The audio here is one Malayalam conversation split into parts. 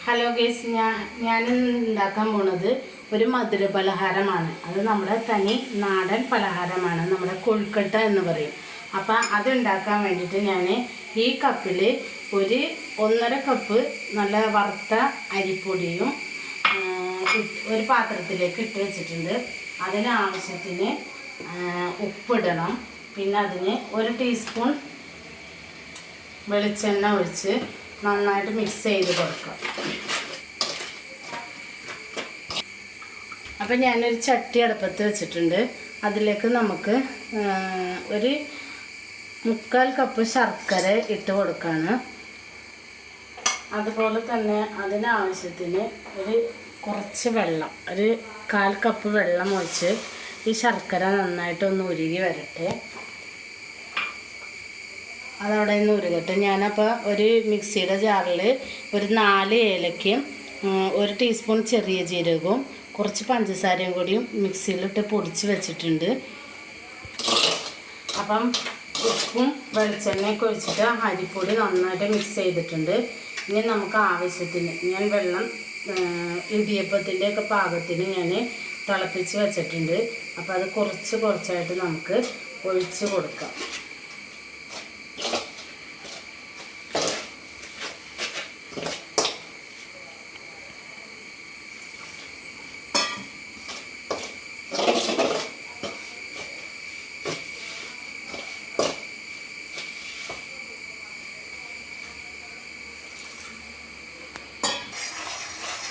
ഹലോ ഗൈസ്, ഞാൻ ഉണ്ടാക്കാൻ പോണത് ഒരു മധുര പലഹാരമാണ്. അത് നമ്മുടെ തനി നാടൻ പലഹാരമാണ്, നമ്മുടെ കൊഴുക്കട്ട എന്ന് പറയും. അപ്പം അതുണ്ടാക്കാൻ വേണ്ടിയിട്ട് ഞാൻ ഈ കപ്പിൽ ഒരു 1.5 കപ്പ് നല്ല വറുത്ത അരിപ്പൊടിയും ഒരു പാത്രത്തിലേക്ക് ഇട്ട് വെച്ചിട്ടുണ്ട്. അതിനാവശ്യത്തിന് ഉപ്പിടണം. പിന്നെ അതിന് 1 ടീസ്പൂൺ വെളിച്ചെണ്ണ ഒഴിച്ച് നന്നായിട്ട് മിക്സ് ചെയ്ത് കൊടുക്കാം. അപ്പം ഞാനൊരു ചട്ടി അടുപ്പത്ത് വെച്ചിട്ടുണ്ട്. അതിലേക്ക് നമുക്ക് ഒരു 3/4 കപ്പ് ശർക്കര ഇട്ട് കൊടുക്കുകയാണ്. അതുപോലെ തന്നെ അതിനാവശ്യത്തിന് കുറച്ച് വെള്ളം, ഒരു 1/4 കപ്പ് വെള്ളം ഒഴിച്ച് ഈ ശർക്കര നന്നായിട്ടൊന്ന് ഉരുകി വരട്ടെ. അതവിടെ നിന്ന് ഉരുകട്ടെ. ഞാനപ്പോൾ ഒരു മിക്സിയുടെ ജാറിൽ ഒരു 4 ഏലക്കയും 1 ടീസ്പൂൺ ചെറിയ ജീരകവും കുറച്ച് പഞ്ചസാരയും കൂടിയും മിക്സിയിലിട്ട് പൊടിച്ച് വെച്ചിട്ടുണ്ട്. അപ്പം ഉപ്പും വെളിച്ചെണ്ണയൊക്കെ ഒഴിച്ചിട്ട് അരിപ്പൊടി നന്നായിട്ട് മിക്സ് ചെയ്തിട്ടുണ്ട്. ഇനി നമുക്ക് ആവശ്യത്തിന് ഞാൻ വെള്ളം ഇടിയപ്പത്തിൻ്റെയൊക്കെ പാകത്തിന് ഞാൻ തിളപ്പിച്ച് വെച്ചിട്ടുണ്ട്. അപ്പോൾ അത് കുറച്ചായിട്ട് നമുക്ക് ഒഴിച്ച് കൊടുക്കാം.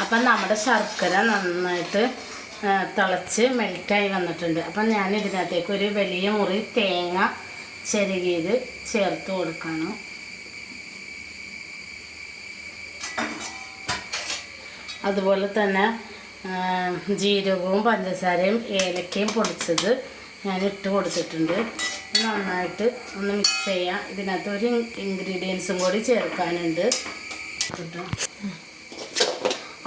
അപ്പം നമ്മുടെ ശർക്കര നന്നായിട്ട് തിളച്ച് മെൽറ്റായി വന്നിട്ടുണ്ട്. അപ്പം ഞാൻ ഇതിനകത്തേക്ക് ഒരു വലിയ മുറി തേങ്ങ ചിരകിയത് ചേർത്ത് കൊടുക്കണം. അതുപോലെ തന്നെ ജീരകവും പഞ്ചസാരയും ഏലക്കയും പൊടിച്ചത് ഞാൻ ഇട്ട് കൊടുത്തിട്ടുണ്ട്. നന്നായിട്ട് ഒന്ന് മിക്സ് ചെയ്യാം. ഇതിനകത്ത് ഒരു ഇൻഗ്രീഡിയൻസും കൂടി ചേർക്കാനുണ്ട്.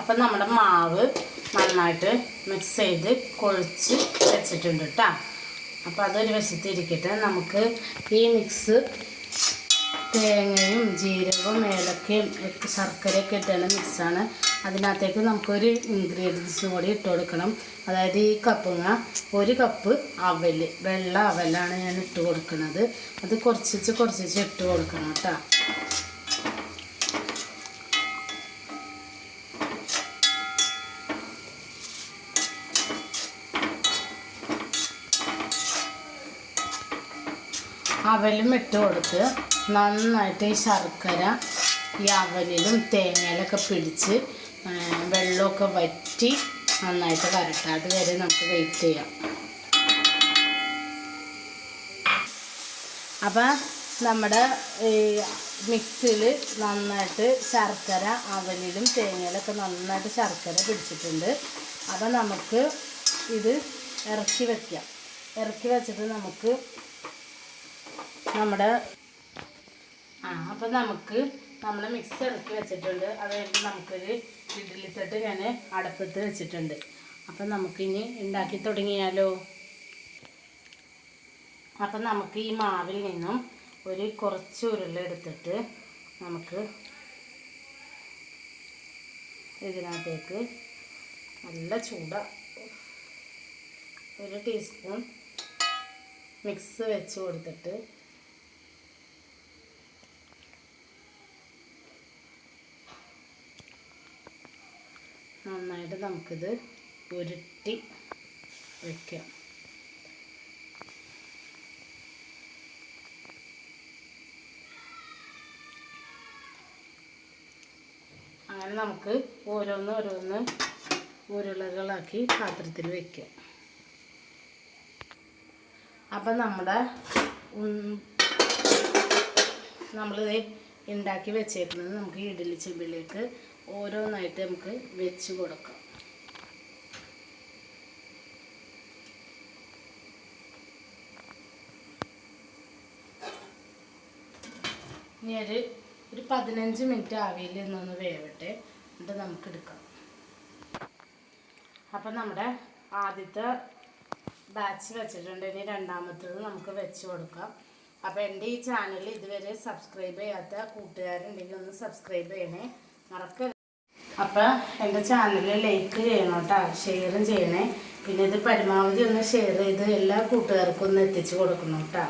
അപ്പം നമ്മുടെ മാവ് നന്നായിട്ട് മിക്സ് ചെയ്ത് കുഴച്ച് വെച്ചിട്ടുണ്ട് കേട്ടോ. അപ്പോൾ അതൊരു വശത്ത് ഇരിക്കട്ടെ. നമുക്ക് ഈ മിക്സ് തേങ്ങയും ജീരകവും ഏലക്കയും ശർക്കരയൊക്കെ ഇട്ടുള്ള മിക്സാണ്. അതിനകത്തേക്ക് നമുക്കൊരു ഇൻഗ്രീഡിയൻസും കൂടി ഇട്ട് കൊടുക്കണം. അതായത് ഈ കപ്പുങ്ങ 1 കപ്പ് അവൽ, വെള്ള അവലാണ് ഞാൻ ഇട്ട് കൊടുക്കുന്നത്. അത് കുറച്ച് ഇട്ട് കൊടുക്കണം കേട്ടോ. അവലും ഇട്ട് കൊടുത്ത് നന്നായിട്ട് ഈ ശർക്കര ഈ അവലിലും തേങ്ങയിലൊക്കെ പിടിച്ച് വെള്ളമൊക്കെ വറ്റി നന്നായിട്ട് വരട്ടെ. അതുവരെ നമുക്ക് വെയിറ്റ് ചെയ്യാം. അപ്പം നമ്മുടെ മിക്സിയിൽ നന്നായിട്ട് ശർക്കര അവലിലും തേങ്ങയിലൊക്കെ നന്നായിട്ട് ശർക്കര പിടിച്ചിട്ടുണ്ട്. അപ്പം നമുക്ക് ഇത് ഇറക്കി വയ്ക്കാം. ഇറക്കി വെച്ചിട്ട് നമുക്ക് അപ്പം നമുക്ക് നമ്മൾ മിക്സ് ഇറക്കി വെച്ചിട്ടുണ്ട്. അത് കഴിഞ്ഞിട്ട് നമുക്കൊരു ഇഡ്ഡലിത്തട്ട് ഞാൻ അടുപ്പത്ത് വെച്ചിട്ടുണ്ട്. അപ്പം നമുക്കിനി ഉണ്ടാക്കി തുടങ്ങിയാലോ. അപ്പം നമുക്ക് ഈ മാവിൽ നിന്നും കുറച്ച് ഉരുള എടുത്തിട്ട് നമുക്ക് ഇതിനകത്തേക്ക് നല്ല ചൂടാണ് 1 ടീസ്പൂൺ മിക്സ് വെച്ച് കൊടുത്തിട്ട് നന്നായിട്ട് നമുക്കിത് ഉരുട്ടി വയ്ക്കാം. അങ്ങനെ നമുക്ക് ഓരോന്ന് ഉരുളകളാക്കി പാത്രത്തിൽ വയ്ക്കാം. അപ്പം നമ്മളിത് ഉണ്ടാക്കി വെച്ചേക്കുന്നത് നമുക്ക് ഇഡ്ഡലി ചെമ്പിലേക്ക് ഓരോന്നായിട്ട് നമുക്ക് വെച്ച് കൊടുക്കാം. ഇനി ഒരു 15 മിനിറ്റ് ആവിയിൽ നിന്നൊന്ന് വേവട്ടെ. എന്നിട്ട് നമുക്ക് എടുക്കാം. അപ്പം നമ്മുടെ ആദ്യത്തെ ബാച്ച് വെച്ചിട്ടുണ്ട്. ഇനി രണ്ടാമത്തേത് നമുക്ക് വെച്ച് കൊടുക്കാം. അപ്പോൾ എൻ്റെ ഈ ചാനൽ ഇതുവരെ സബ്സ്ക്രൈബ് ചെയ്യാത്ത കൂട്ടുകാരുണ്ടെങ്കിൽ ഒന്ന് സബ്സ്ക്രൈബ് ചെയ്യണേ, മറക്കരുത്. അപ്പം എൻ്റെ ചാനൽ ലൈക്ക് ചെയ്യണം കേട്ടോ, ഷെയറും ചെയ്യണേ. പിന്നെ ഇത് പരമാവധി ഒന്ന് ഷെയർ ചെയ്ത് എല്ലാ കൂട്ടുകാർക്കും ഒന്ന് എത്തിച്ച് കൊടുക്കണം കേട്ടോ.